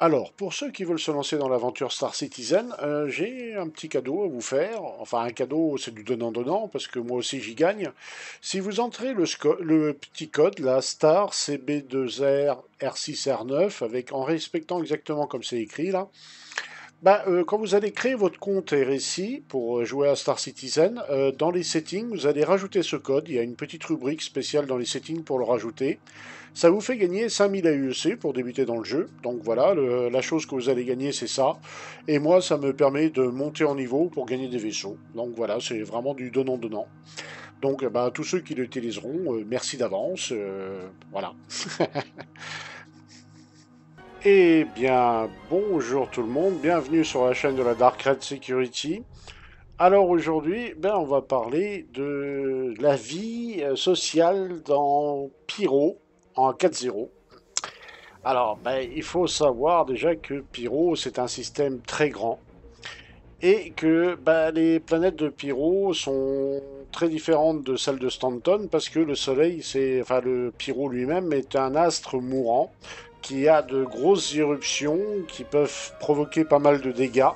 Alors, pour ceux qui veulent se lancer dans l'aventure Star Citizen, j'ai un petit cadeau à vous faire. Enfin, un cadeau, c'est du donnant-donnant, parce que moi aussi j'y gagne. Si vous entrez le petit code, la Star CB2R R6R9, en respectant exactement comme c'est écrit là, quand vous allez créer votre compte RSI pour jouer à Star Citizen, dans les settings, vous allez rajouter ce code. Il y a une petite rubrique spéciale dans les settings pour le rajouter. Ça vous fait gagner 5000 AUEC pour débuter dans le jeu. Donc voilà, la chose que vous allez gagner, c'est ça. Et moi, ça me permet de monter en niveau pour gagner des vaisseaux. Donc voilà, c'est vraiment du donnant-donnant. Donc tous ceux qui l'utiliseront, merci d'avance. Voilà. Eh bien, bonjour tout le monde, bienvenue sur la chaîne de la Dark Red Security. Alors aujourd'hui, on va parler de la vie sociale dans Pyro en 4.0. Alors, il faut savoir déjà que Pyro, c'est un système très grand et que les planètes de Pyro sont très différentes de celles de Stanton parce que le Soleil, enfin le Pyro lui-même est un astre mourant qui a de grosses éruptions qui peuvent provoquer pas mal de dégâts,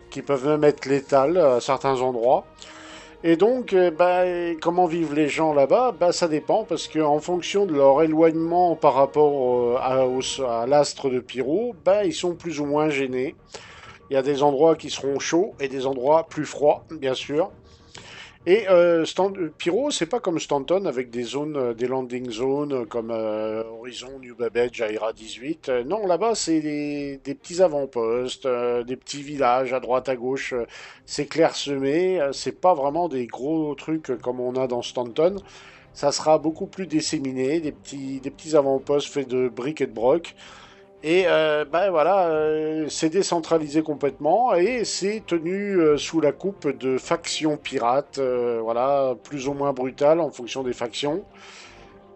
qui peuvent même être létales à certains endroits. Et donc, comment vivent les gens là-bas? Ça dépend, parce qu'en fonction de leur éloignement par rapport à l'astre de Pyro, ils sont plus ou moins gênés. Il y a des endroits qui seront chauds et des endroits plus froids, bien sûr. Et Pyro, c'est pas comme Stanton avec des zones, des landing zones comme Horizon, New Babbage, Aira 18. Non, là-bas, c'est des petits avant-postes, des petits villages à droite à gauche. C'est clairsemé. C'est pas vraiment des gros trucs comme on a dans Stanton. Ça sera beaucoup plus disséminé, des petits avant-postes faits de briques et de broc. Et voilà, c'est décentralisé complètement et c'est tenu sous la coupe de factions pirates, voilà, plus ou moins brutales en fonction des factions.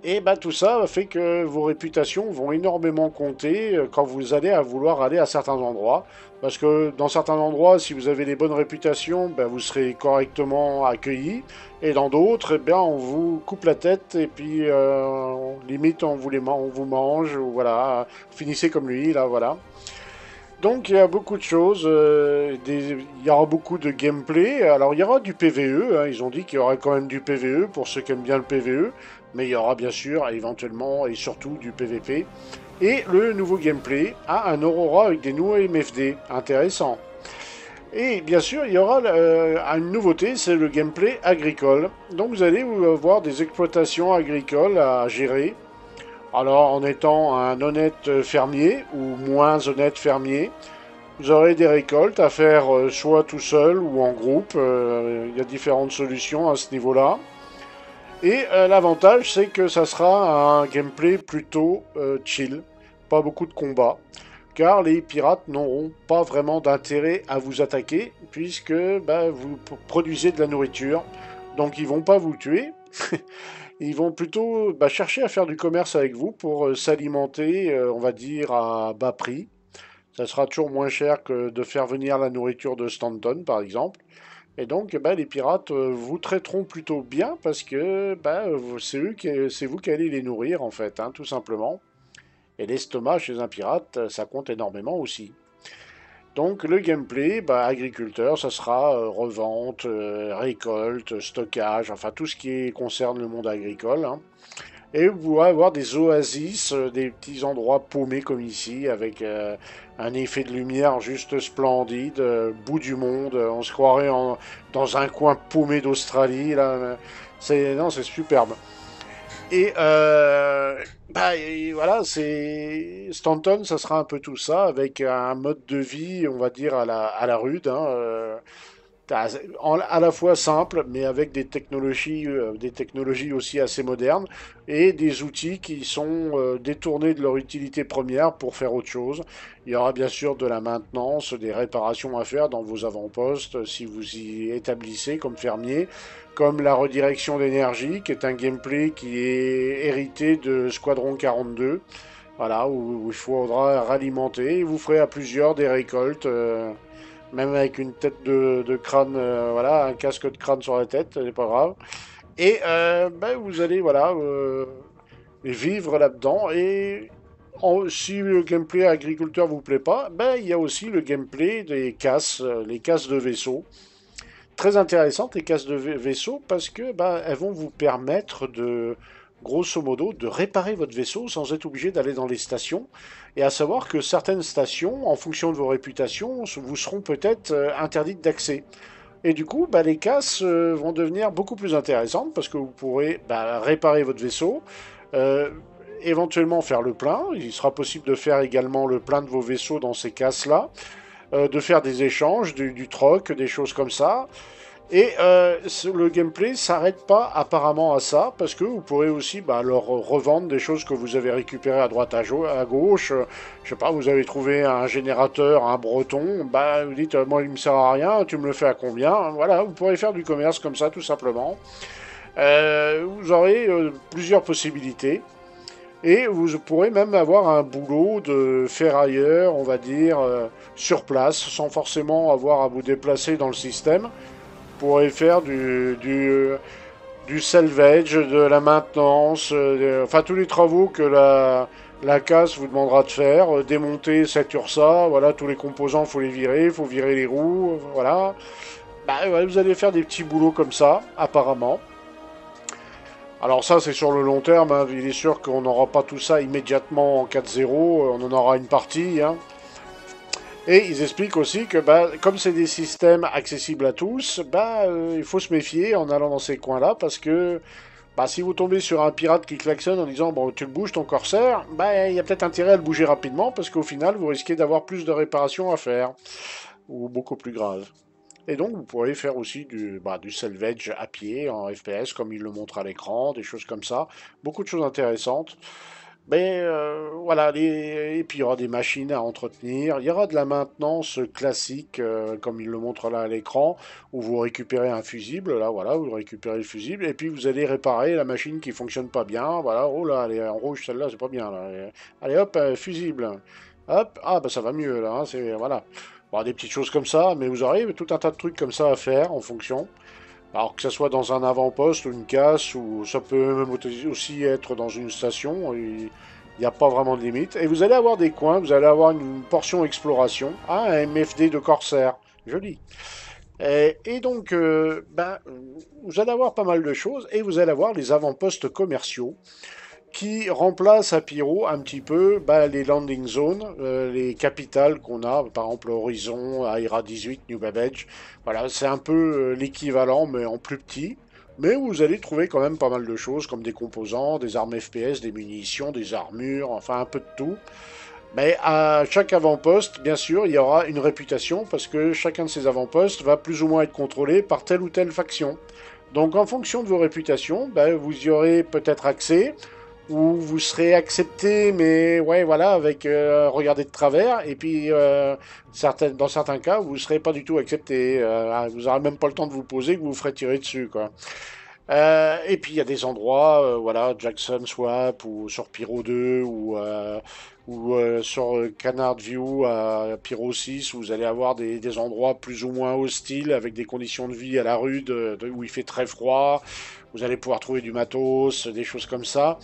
Et tout ça fait que vos réputations vont énormément compter quand vous allez à vouloir aller à certains endroits. Parce que dans certains endroits, si vous avez des bonnes réputations, vous serez correctement accueilli. Et dans d'autres, on vous coupe la tête et puis limite on vous mange. Ou voilà, finissez comme lui, là, voilà. Donc il y a beaucoup de choses, il y aura beaucoup de gameplay. Alors il y aura du PVE, hein, ils ont dit qu'il y aura quand même du PVE pour ceux qui aiment bien le PVE, mais il y aura bien sûr éventuellement et surtout du PVP. Et le nouveau gameplay a un Aurora avec des nouveaux MFD, intéressant. Et bien sûr, il y aura une nouveauté, c'est le gameplay agricole. Donc vous allez avoir des exploitations agricoles à gérer. Alors en étant un honnête fermier ou moins honnête fermier, vous aurez des récoltes à faire soit tout seul ou en groupe. Il y a différentes solutions à ce niveau-là. Et l'avantage, c'est que ça sera un gameplay plutôt chill. Pas beaucoup de combats. Car les pirates n'auront pas vraiment d'intérêt à vous attaquer, puisque vous produisez de la nourriture. Donc ils vont pas vous tuer. Ils vont plutôt chercher à faire du commerce avec vous pour s'alimenter, on va dire, à bas prix. Ça sera toujours moins cher que de faire venir la nourriture de Stanton, par exemple. Et donc, les pirates vous traiteront plutôt bien parce que c'est vous qui allez les nourrir, en fait, hein, tout simplement. Et l'estomac chez un pirate, ça compte énormément aussi. Donc, le gameplay, agriculteur, ça sera revente, récolte, stockage, enfin tout ce qui concerne le monde agricole, hein. Et vous pourrez avoir des oasis, des petits endroits paumés comme ici, avec un effet de lumière juste splendide, bout du monde. On se croirait dans un coin paumé d'Australie. Là, non, c'est superbe. Et, et voilà, c'est Stanton, ça sera un peu tout ça, avec un mode de vie, on va dire à la rude, hein, à la fois simple, mais avec des technologies aussi assez modernes et des outils qui sont détournés de leur utilité première pour faire autre chose. Il y aura bien sûr de la maintenance, des réparations à faire dans vos avant-postes si vous y établissez comme fermier, comme la redirection d'énergie, qui est un gameplay qui est hérité de Squadron 42. Voilà, où il faudra ralimenter. Vous ferez à plusieurs des récoltes. Même avec une tête de crâne, voilà, un casque de crâne sur la tête, c'est pas grave. Et vous allez, voilà, vivre là-dedans. Et Si le gameplay agriculteur vous plaît pas, ben il y a aussi le gameplay des casses, les casses de vaisseau. Très intéressantes les casses de vaisseau parce que ben, elles vont vous permettre de, grosso modo, de réparer votre vaisseau sans être obligé d'aller dans les stations. Et à savoir que certaines stations, en fonction de vos réputations, vous seront peut-être interdites d'accès. Et du coup, bah, les casses vont devenir beaucoup plus intéressantes parce que vous pourrez bah, réparer votre vaisseau, euh, éventuellement faire le plein. Il sera possible de faire également le plein de vos vaisseaux dans ces casses-là, de faire des échanges, du troc, des choses comme ça. Et le gameplay s'arrête pas apparemment à ça, parce que vous pourrez aussi bah, leur revendre des choses que vous avez récupérées à droite à gauche. Je sais pas, vous avez trouvé un générateur, un breton, bah vous dites moi il me sert à rien, tu me le fais à combien? Voilà, vous pourrez faire du commerce comme ça tout simplement. Vous aurez plusieurs possibilités. Et vous pourrez même avoir un boulot de ferrailleur, on va dire, sur place, sans forcément avoir à vous déplacer dans le système. Vous pourrez faire du salvage, de la maintenance, enfin tous les travaux que la casse vous demandera de faire, démonter cette URSA, voilà, tous les composants, faut les virer, faut virer les roues, voilà. Bah, ouais, vous allez faire des petits boulots comme ça, apparemment. Alors ça, c'est sur le long terme, hein. Il est sûr qu'on n'aura pas tout ça immédiatement en 4.0, on en aura une partie, hein. Et ils expliquent aussi que bah, comme c'est des systèmes accessibles à tous, bah, il faut se méfier en allant dans ces coins-là parce que bah, si vous tombez sur un pirate qui klaxonne en disant bon tu le bouges ton corsaire, bah, il y a peut-être intérêt à le bouger rapidement parce qu'au final vous risquez d'avoir plus de réparations à faire ou beaucoup plus grave. Et donc vous pourrez faire aussi du salvage à pied en FPS comme il le montre à l'écran, des choses comme ça. Beaucoup de choses intéressantes. Mais voilà, et puis il y aura des machines à entretenir, il y aura de la maintenance classique, comme il le montre là à l'écran, où vous récupérez un fusible, là voilà, vous récupérez le fusible, et puis vous allez réparer la machine qui fonctionne pas bien, voilà, oh là, elle est en rouge celle-là, c'est pas bien là. Allez hop, fusible. Hop, ah bah ça va mieux là, hein, c'est voilà. Bon, des petites choses comme ça, mais vous aurez tout un tas de trucs comme ça à faire en fonction. Alors que ça soit dans un avant-poste ou une casse, ou ça peut même aussi être dans une station, il n'y a pas vraiment de limite. Et vous allez avoir des coins, vous allez avoir une portion exploration. Ah, un MFD de Corsair, joli. Et donc, vous allez avoir pas mal de choses, et vous allez avoir les avant-postes commerciaux qui remplace à Pyro un petit peu bah, les landing zones, les capitales qu'on a, par exemple Horizon, Aira 18, New Babbage. Voilà, c'est un peu l'équivalent, mais en plus petit. Mais vous allez trouver quand même pas mal de choses, comme des composants, des armes FPS, des munitions, des armures, enfin un peu de tout. Mais à chaque avant-poste, bien sûr, il y aura une réputation, parce que chacun de ces avant-postes va plus ou moins être contrôlé par telle ou telle faction. Donc en fonction de vos réputations, bah, vous y aurez peut-être accès, où vous serez accepté, mais ouais, voilà, avec regardez de travers, et puis dans certains cas, vous ne serez pas du tout accepté. Vous n'aurez même pas le temps de vous poser, que vous vous ferez tirer dessus, quoi. Et puis il y a des endroits, voilà, Jackson Swap, ou sur Pyro 2, ou sur Canard View à Pyro 6, où vous allez avoir des endroits plus ou moins hostiles, avec des conditions de vie à la rude, où il fait très froid. Vous allez pouvoir trouver du matos, des choses comme ça.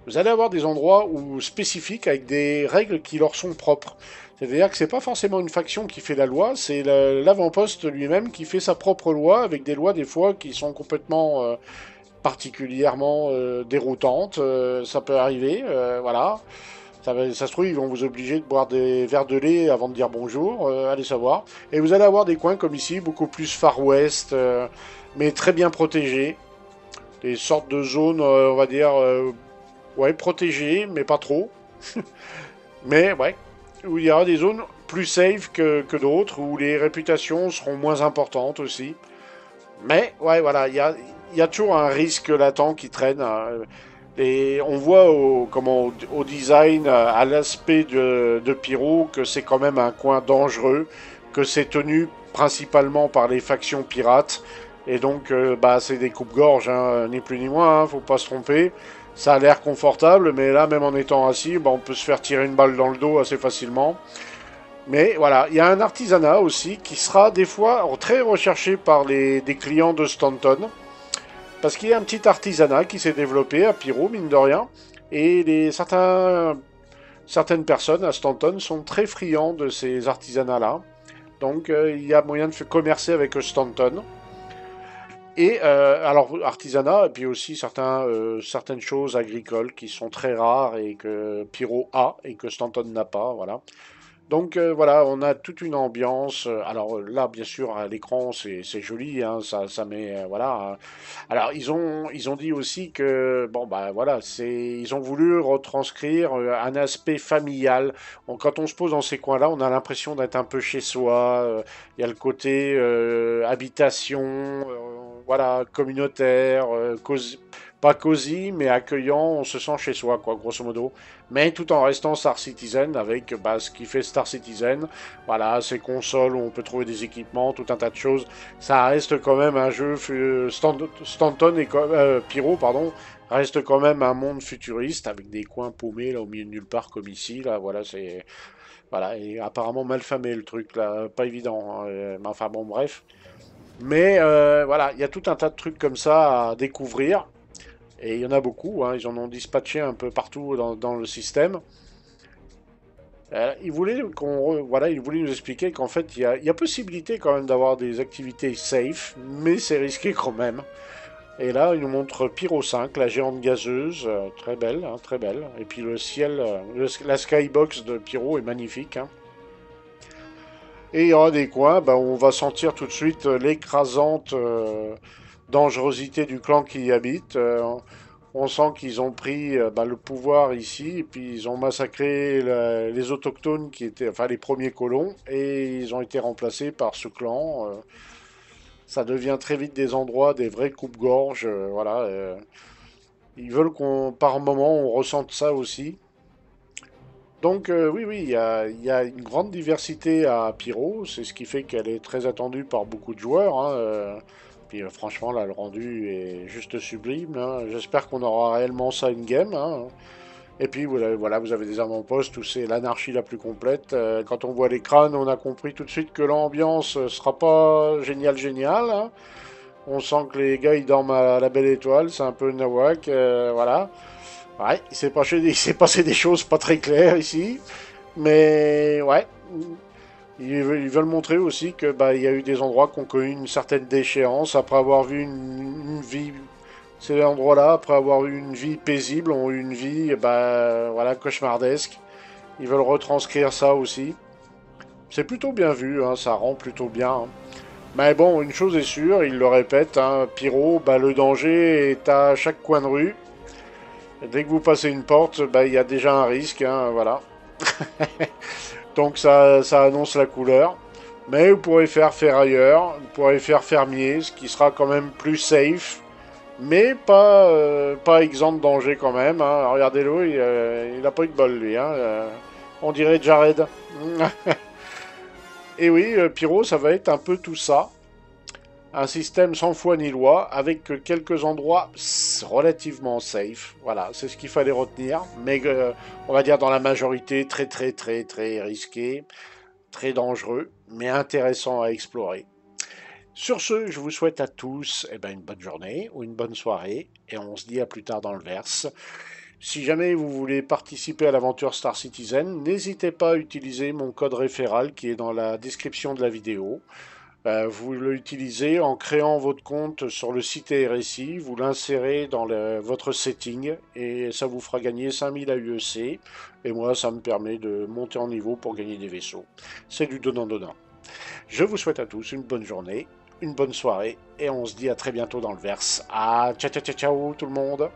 Vous allez avoir des endroits spécifiques avec des règles qui leur sont propres. C'est-à-dire que c'est pas forcément une faction qui fait la loi, c'est l'avant-poste lui-même qui fait sa propre loi, avec des lois des fois qui sont complètement particulièrement déroutantes. Ça peut arriver, voilà. Ça se trouve, ils vont vous obliger de boire des verres de lait avant de dire bonjour, allez savoir. Et vous allez avoir des coins comme ici, beaucoup plus Far West, mais très bien protégés. Des sortes de zones, on va dire, ouais, protégées, mais pas trop. Mais ouais, où il y aura des zones plus safe que d'autres, où les réputations seront moins importantes aussi. Mais ouais, voilà, il y a toujours un risque latent qui traîne, hein. Et on voit au design, à l'aspect de Pyro, que c'est quand même un coin dangereux, que c'est tenu principalement par les factions pirates. Et donc, bah, c'est des coupes-gorges, hein, ni plus ni moins, hein, faut pas se tromper. Ça a l'air confortable, mais là, même en étant assis, bah, on peut se faire tirer une balle dans le dos assez facilement. Mais voilà, il y a un artisanat aussi qui sera des fois très recherché par des clients de Stanton. Parce qu'il y a un petit artisanat qui s'est développé à Pyro, mine de rien. Et certains certaines personnes à Stanton sont très friands de ces artisanats-là. Donc il y a moyen de commercer avec Stanton. Et alors artisanat, et puis aussi certaines choses agricoles qui sont très rares et que Pyro a et que Stanton n'a pas, voilà. Donc voilà, on a toute une ambiance. Alors là, bien sûr, à l'écran, c'est joli, hein, ça met voilà. Alors ils ont dit aussi que bon bah voilà, ils ont voulu retranscrire un aspect familial. Quand on se pose dans ces coins-là, on a l'impression d'être un peu chez soi. Il y a le côté habitation, voilà, communautaire, pas cosy, mais accueillant. On se sent chez soi, quoi, grosso modo, mais tout en restant Star Citizen avec bah, ce qui fait Star Citizen. Voilà, ces consoles où on peut trouver des équipements, tout un tas de choses. Ça reste quand même un jeu. Stanton et Pyro, pardon, reste quand même un monde futuriste avec des coins paumés là au milieu de nulle part comme ici. Là, voilà, c'est voilà et apparemment mal famé le truc là, pas évident, hein, mais enfin bon, bref. Mais voilà, il y a tout un tas de trucs comme ça à découvrir. Et il y en a beaucoup, hein, ils en ont dispatché un peu partout dans le système. Voilà, ils voulaient nous expliquer qu'en fait, il y a possibilité quand même d'avoir des activités safe, mais c'est risqué quand même. Et là, ils nous montrent Pyro 5, la géante gazeuse, très belle, hein, très belle. Et puis le ciel, la skybox de Pyro est magnifique, hein. Et il y aura des coins bah, où on va sentir tout de suite l'écrasante dangerosité du clan qui y habite. On sent qu'ils ont pris bah, le pouvoir ici, et puis ils ont massacré les autochtones qui étaient, enfin les premiers colons, et ils ont été remplacés par ce clan. Ça devient très vite des endroits, des vrais coupe-gorge, voilà. Ils veulent par moment, on ressente ça aussi. Donc oui, oui, il y a une grande diversité à Pyro, c'est ce qui fait qu'elle est très attendue par beaucoup de joueurs, hein, puis franchement, là, le rendu est juste sublime, hein. J'espère qu'on aura réellement ça in-game, hein. Et puis voilà, vous avez des avant-postes où c'est l'anarchie la plus complète. Quand on voit les crânes, on a compris tout de suite que l'ambiance sera pas géniale, géniale, hein. On sent que les gars ils dorment à la belle étoile, c'est un peu nawak, voilà. Ouais, il s'est passé des choses pas très claires ici, mais ouais, ils veulent montrer aussi que bah il y a eu des endroits qui ont connu une certaine déchéance après avoir vu une vie. Ces endroits-là, après avoir eu une vie paisible, ont eu une vie bah voilà cauchemardesque. Ils veulent retranscrire ça aussi. C'est plutôt bien vu, hein, ça rend plutôt bien, hein. Mais bon, une chose est sûre, ils le répètent, hein, Pyro, bah le danger est à chaque coin de rue. Et dès que vous passez une porte, bah, il y a déjà un risque, hein, voilà. Donc ça annonce la couleur. Mais vous pourrez faire ferrailleur, vous pourrez faire fermier, ce qui sera quand même plus safe, mais pas exempt de danger quand même, hein. Regardez-le, il a pas eu de bol lui, hein. On dirait Jared. Et oui, Pyro, ça va être un peu tout ça. Un système sans foi ni loi, avec quelques endroits relativement safe. Voilà, c'est ce qu'il fallait retenir. Mais on va dire dans la majorité, très très très très risqué, très dangereux, mais intéressant à explorer. Sur ce, je vous souhaite à tous eh ben, une bonne journée ou une bonne soirée, et on se dit à plus tard dans le verse. Si jamais vous voulez participer à l'aventure Star Citizen, n'hésitez pas à utiliser mon code référal qui est dans la description de la vidéo. Vous l'utilisez en créant votre compte sur le site RSI, vous l'insérez dans votre setting et ça vous fera gagner 5000 AUEC. Et moi, ça me permet de monter en niveau pour gagner des vaisseaux. C'est du donnant-donnant. Je vous souhaite à tous une bonne journée, une bonne soirée et on se dit à très bientôt dans le verse. Ah, ciao ciao ciao ciao tout le monde!